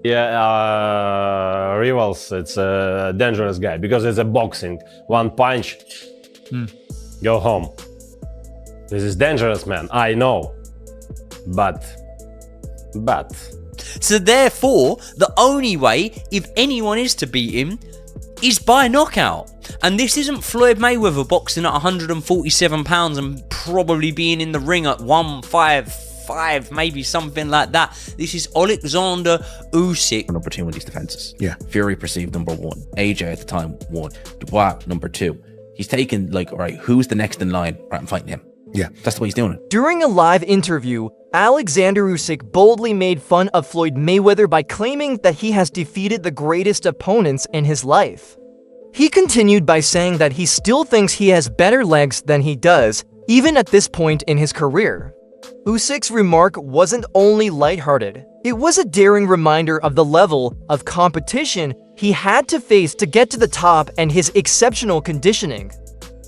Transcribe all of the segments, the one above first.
Yeah, rivals, it's a dangerous guy because it's a boxing. One punch, go home. This is dangerous, man. I know, but. So therefore, the only way, if anyone is to beat him, is by knockout. And this isn't Floyd Mayweather boxing at 147 pounds and probably being in the ring at 155, maybe something like that. This is Oleksandr Usyk. Number 2 in these defenses. Yeah. Fury perceived number 1. AJ at the time 1. Dubois number 2. He's taken like, all right, who's the next in line? All right, I'm fighting him. Yeah. That's the way he's doing it. During a live interview, Oleksandr Usyk boldly made fun of Floyd Mayweather by claiming that he has defeated the greatest opponents in his life. He continued by saying that he still thinks he has better legs than he does, even at this point in his career. Usyk's remark wasn't only lighthearted. It was a daring reminder of the level of competition he had to face to get to the top and his exceptional conditioning.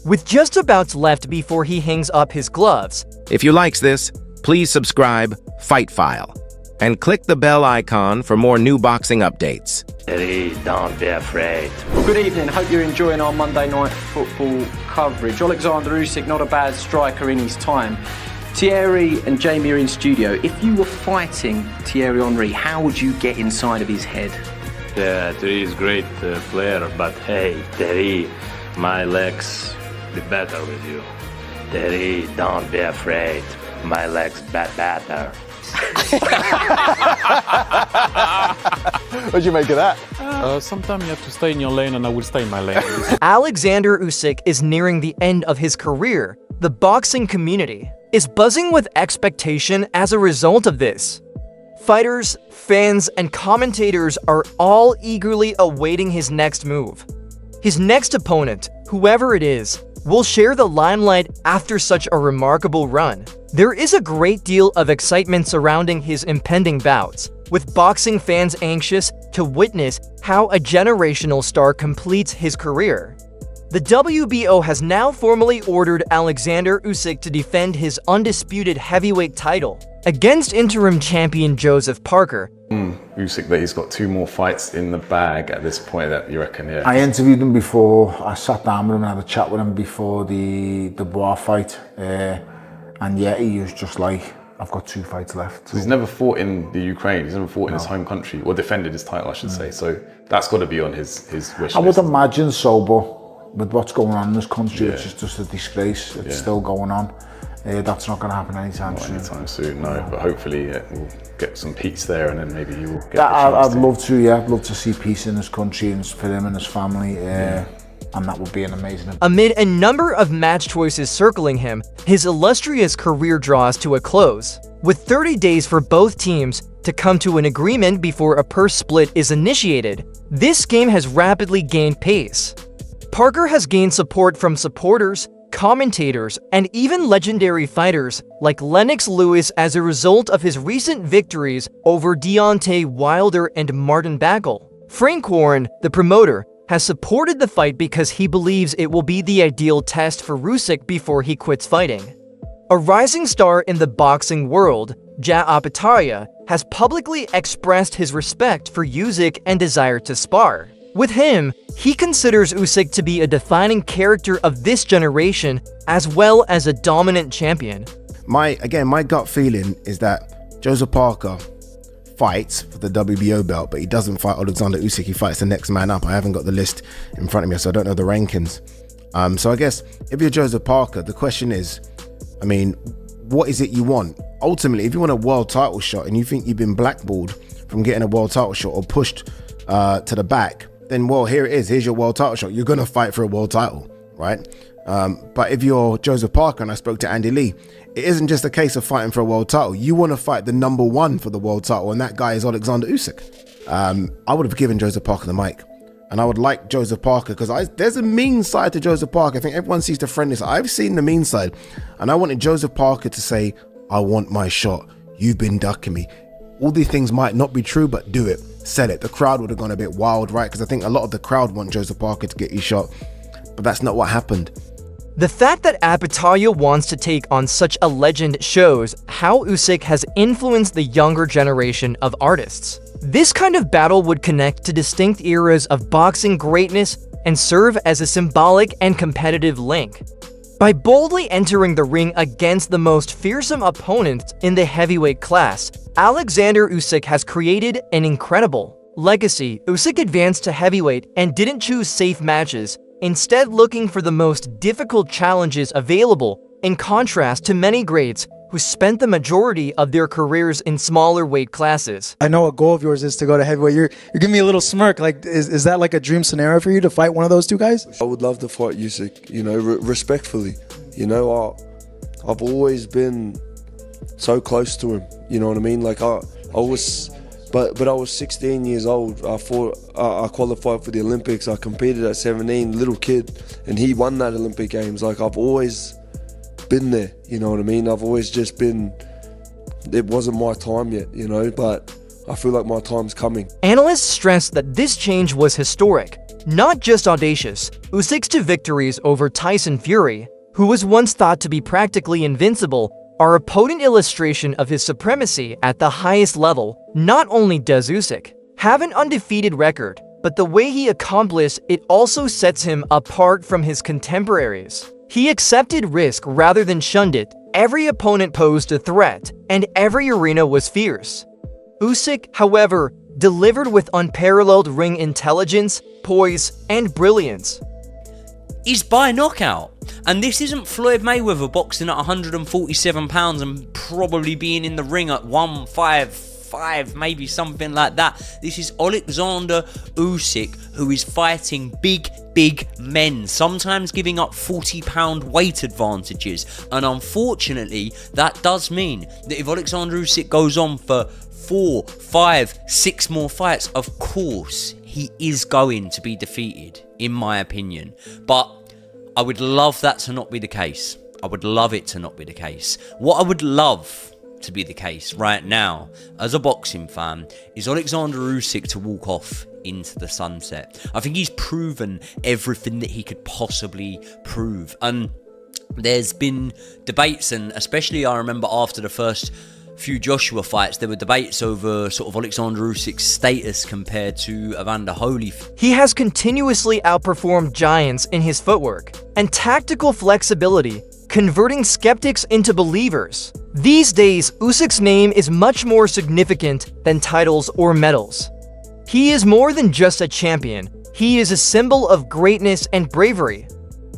With just about left before he hangs up his gloves, If you likes this, please subscribe Fight File and click the bell icon for more new boxing updates. Don't be afraid. Well, good evening. Hope you're enjoying our Monday Night Football coverage. Oleksandr Usyk, not a bad striker in his time. Thierry and Jamie are in studio. If you were fighting Thierry Henry, how would you get inside of his head? Yeah, Thierry is great player, but hey, Thierry, my legs be better with you. Thierry, don't be afraid. My legs better. What'd you make of that? Sometimes you have to stay in your lane, and I will stay in my lane. Oleksandr Usyk is nearing the end of his career. The boxing community is buzzing with expectation as a result of this. Fighters, fans, and commentators are all eagerly awaiting his next move. His next opponent, whoever it is, will share the limelight after such a remarkable run. There is a great deal of excitement surrounding his impending bouts, with boxing fans anxious to witness how a generational star completes his career. The WBO has now formally ordered Oleksandr Usyk to defend his undisputed heavyweight title against interim champion Joseph Parker. Usyk, that he's got 2 more fights in the bag at this point, that you reckon, yeah? I interviewed him before. I sat down with him and had a chat with him before the Dubois fight. And yeah, he was just like, I've got 2 fights left. So he's never fought in the Ukraine, he's never fought in his home country, or defended his title, I should say. So that's got to be on his wish list. I would imagine so, but with what's going on in this country, Yeah. which is just a disgrace, it's still going on. That's not going to happen anytime soon. Anytime soon, no. But hopefully we'll get some peace there, and then maybe he will get I'd love to, yeah. I'd love to see peace in this country and for him and his family. And that would be an amazing. Amid a number of match choices circling him, his illustrious career draws to a close, with 30 days for both teams to come to an agreement before a purse split is initiated. This game has rapidly gained pace. Parker has gained support from supporters, commentators, and even legendary fighters like Lennox Lewis as a result of his recent victories over Deontay Wilder and Martin Bagel. Frank Warren, the promoter, has supported the fight because he believes it will be the ideal test for Usyk before he quits fighting. A rising star in the boxing world, Ja Apataria, has publicly expressed his respect for Usyk and desire to spar. With him, he considers Usyk to be a defining character of this generation as well as a dominant champion. My gut feeling is that Joseph Parker fights for the WBO belt, but he doesn't fight Oleksandr Usyk. He fights the next man up. I haven't got the list in front of me, so I don't know the rankings. So I guess if you're Joseph Parker, the question is, I mean, what is it you want? Ultimately, if you want a world title shot and you think you've been blackballed from getting a world title shot or pushed to the back, then, well, here it is. Here's your world title shot. You're going to fight for a world title, right? But if you're Joseph Parker, and I spoke to Andy Lee, it isn't just a case of fighting for a world title. You want to fight the number 1 for the world title, and that guy is Oleksandr Usyk. I would have given Joseph Parker the mic, and I would like Joseph Parker, because there's a mean side to Joseph Parker. I think everyone sees the friendly side. I've seen the mean side, and I wanted Joseph Parker to say, I want my shot. You've been ducking me. All these things might not be true, but do it. Sell it. The crowd would have gone a bit wild, right? Because I think a lot of the crowd want Joseph Parker to get his shot, but that's not what happened. The fact that Apataria wants to take on such a legend shows how Usyk has influenced the younger generation of artists. This kind of battle would connect to distinct eras of boxing greatness and serve as a symbolic and competitive link. By boldly entering the ring against the most fearsome opponents in the heavyweight class, Oleksandr Usyk has created an incredible legacy. Usyk advanced to heavyweight and didn't choose safe matches, instead looking for the most difficult challenges available, in contrast to many greats who spent the majority of their careers in smaller weight classes. I know a goal of yours is to go to heavyweight. You're giving me a little smirk. Like, is that like a dream scenario for you to fight one of those two guys? I would love to fight Usyk, you know, respectfully. You know, I've always been so close to him. You know what I mean? Like I was, but I was 16 years old. I qualified for the Olympics. I competed at 17, little kid, and he won that Olympic Games. Like I've always been there, you know what I mean? I've always just been, it wasn't my time yet, you know, but I feel like my time's coming. Analysts stress that this change was historic, not just audacious. Usyk's two victories over Tyson Fury, who was once thought to be practically invincible, are a potent illustration of his supremacy at the highest level. Not only does Usyk have an undefeated record, but the way he accomplished it also sets him apart from his contemporaries. He accepted risk rather than shunned it. Every opponent posed a threat, and every arena was fierce. Usyk, however, delivered with unparalleled ring intelligence, poise, and brilliance. Is by knockout. And this isn't Floyd Mayweather boxing at 147 pounds and probably being in the ring at 155, maybe something like that. This is Oleksandr Usyk, who is fighting big men, sometimes giving up 40-pound weight advantages. And unfortunately, that does mean that if Oleksandr Usyk goes on for 4, 5, 6 more fights, of course, he is going to be defeated, in my opinion. But I would love that to not be the case. I would love it to not be the case. What I would love to be the case right now, as a boxing fan, is Oleksandr Usyk to walk off into the sunset. I think he's proven everything that he could possibly prove. And there's been debates, and especially I remember after the first few Joshua fights, there were debates over sort of Oleksandr Usyk's status compared to Evander Holyfield. He has continuously outperformed giants in his footwork and tactical flexibility, converting skeptics into believers. These days, Usyk's name is much more significant than titles or medals. He is more than just a champion. He is a symbol of greatness and bravery.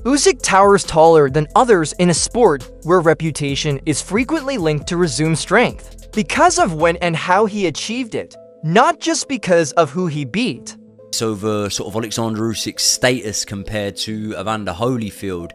Usyk towers taller than others in a sport where reputation is frequently linked to resumed strength, because of when and how he achieved it, not just because of who he beat. Over sort of Oleksandr Usyk's status compared to Evander Holyfield.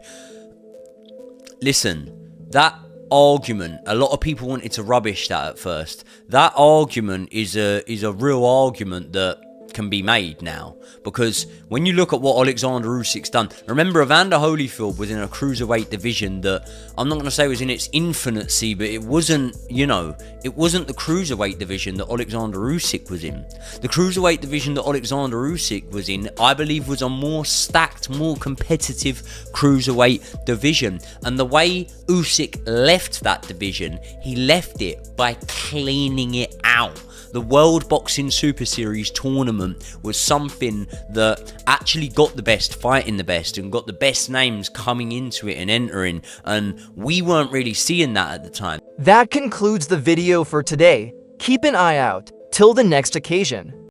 Listen, that argument, a lot of people wanted to rubbish that at first. That argument is a real argument that can be made now, because when you look at what Oleksandr Usyk's done, remember Evander Holyfield was in a cruiserweight division that I'm not going to say was in its infancy, but it wasn't, you know, it wasn't the cruiserweight division that Oleksandr Usyk was in. The cruiserweight division that Oleksandr Usyk was in, I believe, was a more stacked, more competitive cruiserweight division. And the way Usyk left that division, he left it by cleaning it out. The World Boxing Super Series tournament was something that actually got the best fighting the best and got the best names coming into it and entering, and we weren't really seeing that at the time. That concludes the video for today. Keep an eye out till the next occasion.